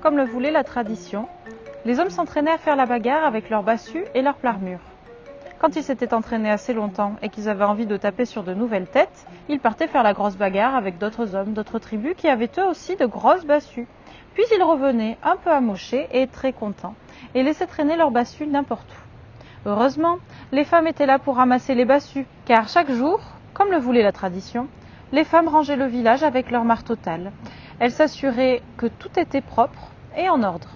comme le voulait la tradition, les hommes s'entraînaient à faire la bagarre avec leurs bassus et leurs plarmures. Quand ils s'étaient entraînés assez longtemps et qu'ils avaient envie de taper sur de nouvelles têtes, ils partaient faire la grosse bagarre avec d'autres hommes, d'autres tribus qui avaient eux aussi de grosses bassus. Puis ils revenaient un peu amochés et très contents et laissaient traîner leurs bassus n'importe où. Heureusement, les femmes étaient là pour ramasser les bassus, car chaque jour, comme le voulait la tradition, les femmes rangeaient le village avec leur marteau-tal. Elles s'assuraient que tout était propre et en ordre.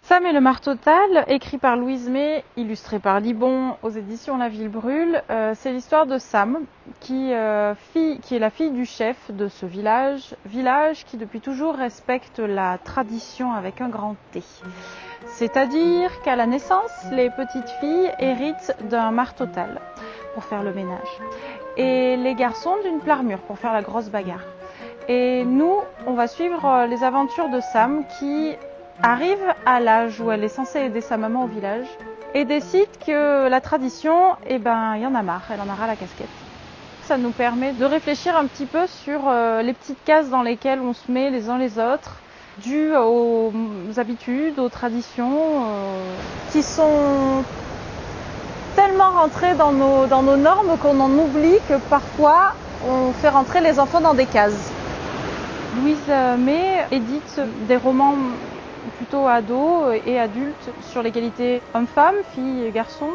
Sam et le marteau-tal, écrit par Louise May, illustré par Libon aux éditions La Ville Brûle, c'est l'histoire de Sam, qui est la fille du chef de ce village qui depuis toujours respecte la tradition avec un grand T. C'est-à-dire qu'à la naissance, les petites filles héritent d'un marteau-tal pour faire le ménage, et les garçons d'une plarmure pour faire la grosse bagarre. Et nous, on va suivre les aventures de Sam qui arrive à l'âge où elle est censée aider sa maman au village et décide que la tradition, il y en a marre, elle en aura la casquette. Ça nous permet de réfléchir un petit peu sur les petites cases dans lesquelles on se met les uns les autres, dues aux habitudes, aux traditions qui sont tellement rentrées dans nos normes qu'on en oublie que parfois on fait rentrer les enfants dans des cases. Louise May édite des romans plutôt ados et adultes sur l'égalité homme-femme, filles et garçons.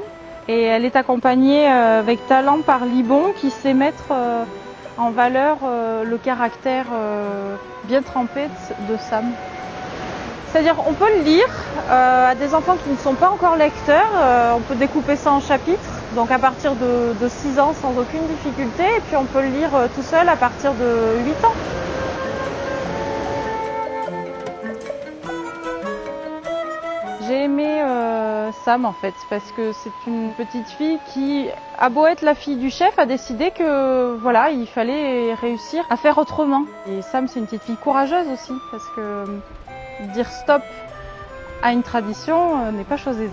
Et elle est accompagnée avec talent par Libon qui sait mettre en valeur le caractère bien trempé de Sam. C'est-à-dire on peut le lire à des enfants qui ne sont pas encore lecteurs, on peut découper ça en chapitres, donc à partir de 6 ans sans aucune difficulté, et puis on peut le lire tout seul à partir de 8 ans. J'ai aimé Sam en fait, parce que c'est une petite fille qui, a beau être la fille du chef, a décidé que voilà, il fallait réussir à faire autrement. Et Sam, c'est une petite fille courageuse aussi, parce que dire stop à une tradition n'est pas chose aisée.